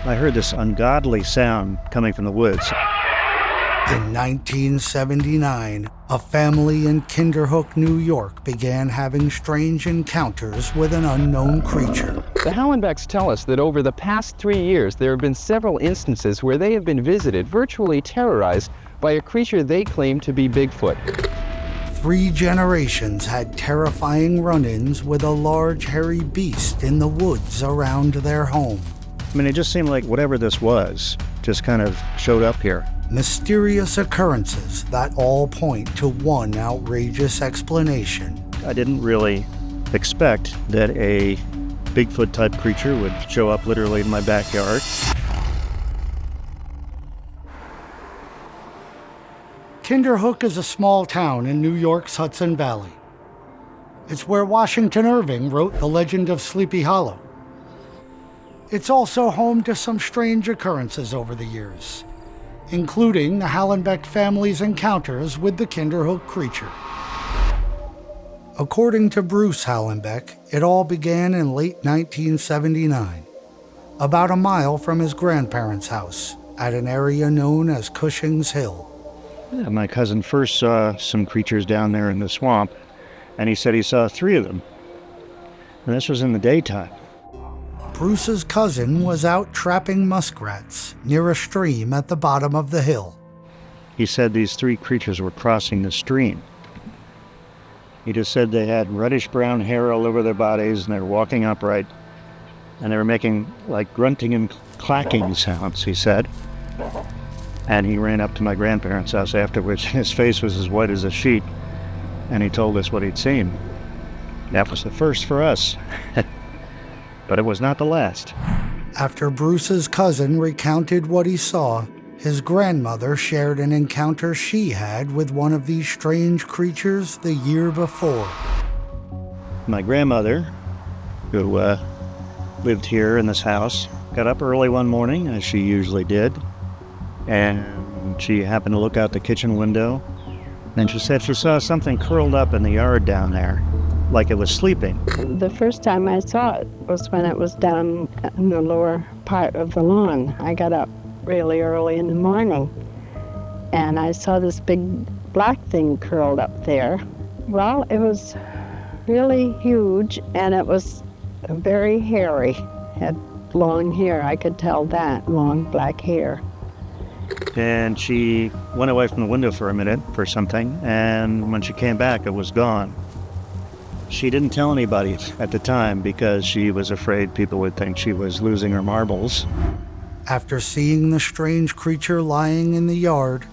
I heard this ungodly sound coming from the woods. In 1979, a family in Kinderhook, New York began having strange encounters with an unknown creature. The Hallenbecks tell us that over the past 3 years, there have been several instances where they have been visited, virtually terrorized, by a creature they claim to be Bigfoot. 3 generations had terrifying run-ins with a large hairy beast in the woods around their home. I mean, it just seemed like whatever this was just kind of showed up here. Mysterious occurrences that all point to one outrageous explanation. I didn't really expect that a Bigfoot-type creature would show up literally in my backyard. Kinderhook is a small town in New York's Hudson Valley. It's where Washington Irving wrote The Legend of Sleepy Hollow. It's also home to some strange occurrences over the years, including the Hallenbeck family's encounters with the Kinderhook creature. According to Bruce Hallenbeck, it all began in late 1979, about a mile from his grandparents' house at an area known as Cushing's Hill. Yeah, my cousin first saw some creatures down there in the swamp, and he said he saw 3 of them. And this was in the daytime. Bruce's cousin was out trapping muskrats near a stream at the bottom of the hill. He said these 3 creatures were crossing the stream. He just said they had reddish-brown hair all over their bodies, and they were walking upright, and they were making like grunting and clacking sounds, he said. And he ran up to my grandparents' house afterwards. His face was as white as a sheet, and he told us what he'd seen. That was the first for us. But it was not the last. After Bruce's cousin recounted what he saw, his grandmother shared an encounter she had with one of these strange creatures the year before. My grandmother, who lived here in this house, got up early one morning, as she usually did, and she happened to look out the kitchen window, and she said she saw something curled up in the yard down there, like it was sleeping. The first time I saw it was when it was down in the lower part of the lawn. I got up really early in the morning, and I saw this big black thing curled up there. Well, it was really huge, and it was very hairy. Had long hair, I could tell that, long black hair. And she went away from the window for a minute for something, and when she came back, it was gone. She didn't tell anybody at the time because she was afraid people would think she was losing her marbles. After seeing the strange creature lying in the yard,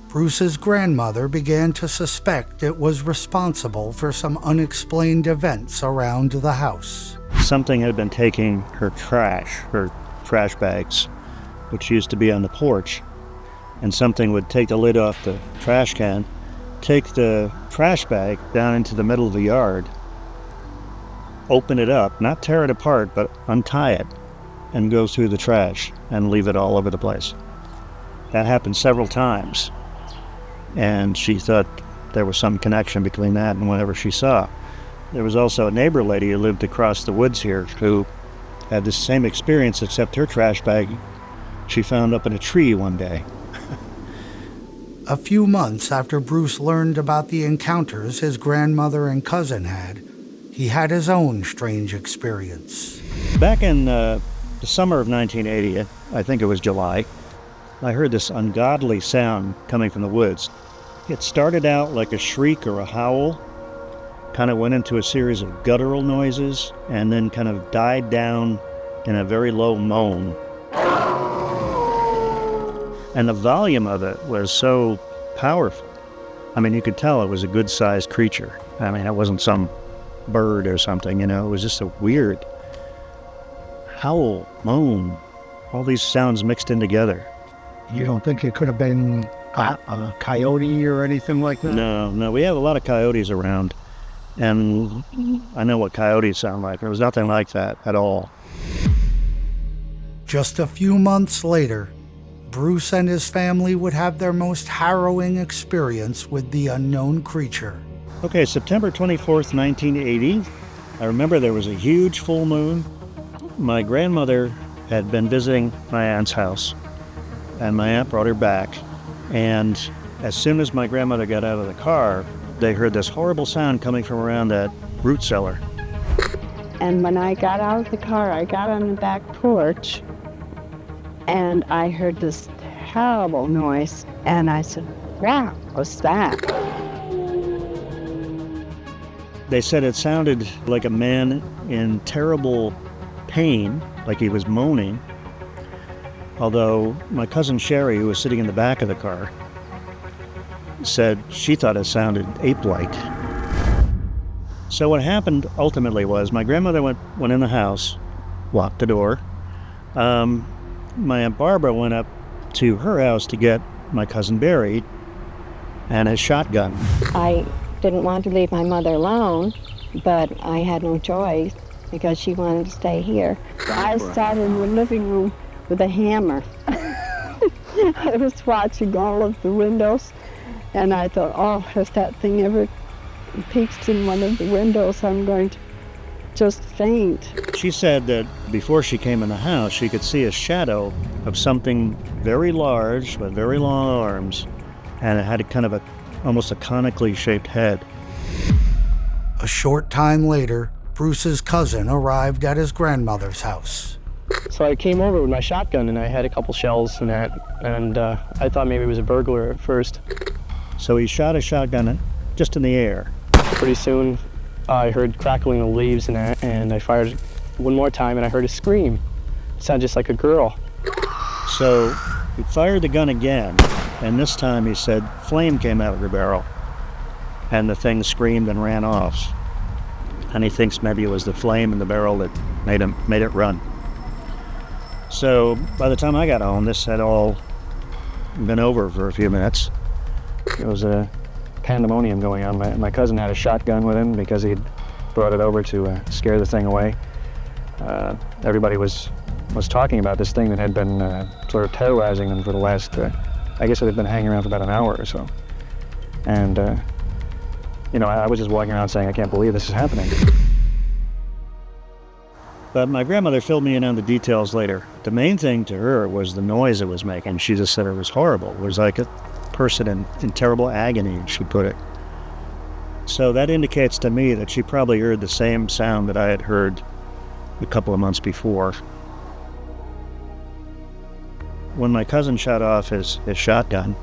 Bruce's grandmother began to suspect it was responsible for some unexplained events around the house. Something had been taking her trash bags, which used to be on the porch, and something would take the lid off the trash can, take the trash bag down into the middle of the yard, open it up, not tear it apart, but untie it, and go through the trash and leave it all over the place. That happened several times, and she thought there was some connection between that and whatever she saw. There was also a neighbor lady who lived across the woods here who had the same experience, except her trash bag she found up in a tree one day. A few months after Bruce learned about the encounters his grandmother and cousin had, he had his own strange experience. Back in the summer of 1980, I think it was July, I heard this ungodly sound coming from the woods. It started out like a shriek or a howl, kind of went into a series of guttural noises, and then kind of died down in a very low moan. And the volume of it was so powerful. I mean, you could tell it was a good-sized creature. I mean, it wasn't some bird or something, you know. It was just a weird howl, moan, all these sounds mixed in together. You don't think it could have been a coyote or anything like that? No, we have a lot of coyotes around, and I know what coyotes sound like. There was nothing like that at all. Just a few months later, Bruce and his family would have their most harrowing experience with the unknown creature. Okay, September 24th, 1980. I remember there was a huge full moon. My grandmother had been visiting my aunt's house, and my aunt brought her back. And as soon as my grandmother got out of the car, they heard this horrible sound coming from around that root cellar. And when I got out of the car, I got on the back porch, and I heard this terrible noise. And I said, "Wow, what's that?" They said it sounded like a man in terrible pain, like he was moaning. Although my cousin Sherry, who was sitting in the back of the car, said she thought it sounded ape-like. So what happened ultimately was my grandmother went in the house, locked the door. My Aunt Barbara went up to her house to get my cousin Barry and his shotgun. I didn't want to leave my mother alone, but I had no choice because she wanted to stay here. So I started in the living room with a hammer. I was watching all of the windows, and I thought, oh, if that thing ever peeks in one of the windows, I'm going to just faint. She said that before she came in the house, she could see a shadow of something very large with very long arms, and it had a kind of almost a conically shaped head. A short time later, Bruce's cousin arrived at his grandmother's house. So I came over with my shotgun, and I had a couple shells in that, and I thought maybe it was a burglar at first. So he shot a shotgun just in the air. Pretty soon, I heard crackling of leaves and that, and I fired one more time, and I heard a scream. It sounded just like a girl. So he fired the gun again, and this time he said flame came out of the barrel, and the thing screamed and ran off. And he thinks maybe it was the flame in the barrel that made it run. So by the time I got home, this had all been over for a few minutes. It was a pandemonium going on. My cousin had a shotgun with him because he'd brought it over to scare the thing away. Everybody was talking about this thing that had been sort of terrorizing them for the last, I guess it had been hanging around for about an hour or so. And, I was just walking around saying, I can't believe this is happening. But my grandmother filled me in on the details later. The main thing to her was the noise it was making. She just said it was horrible. It was like a person in terrible agony, she put it. So that indicates to me that she probably heard the same sound that I had heard a couple of months before. When my cousin shot off his shotgun,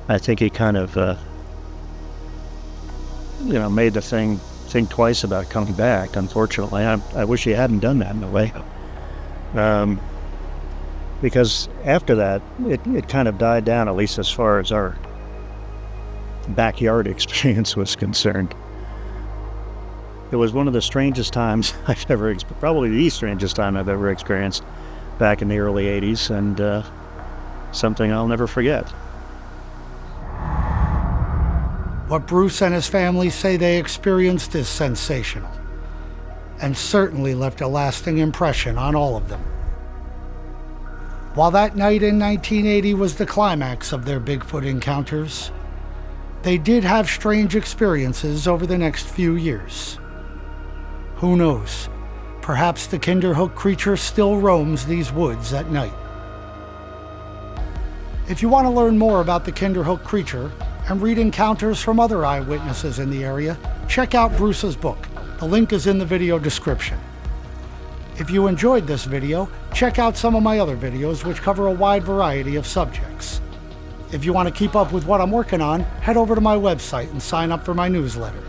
I think he kind of, made the thing think twice about coming back, unfortunately. I wish he hadn't done that in a way. Because after that, it kind of died down, at least as far as our backyard experience was concerned. It was one of the strangest times I've ever, probably the strangest time I've ever experienced back in the early 80s, and something I'll never forget. What Bruce and his family say they experienced is sensational, and certainly left a lasting impression on all of them. While that night in 1980 was the climax of their Bigfoot encounters, they did have strange experiences over the next few years. Who knows? Perhaps the Kinderhook creature still roams these woods at night. If you want to learn more about the Kinderhook creature and read encounters from other eyewitnesses in the area, check out Bruce's book. The link is in the video description. If you enjoyed this video, check out some of my other videos which cover a wide variety of subjects. If you want to keep up with what I'm working on, head over to my website and sign up for my newsletter.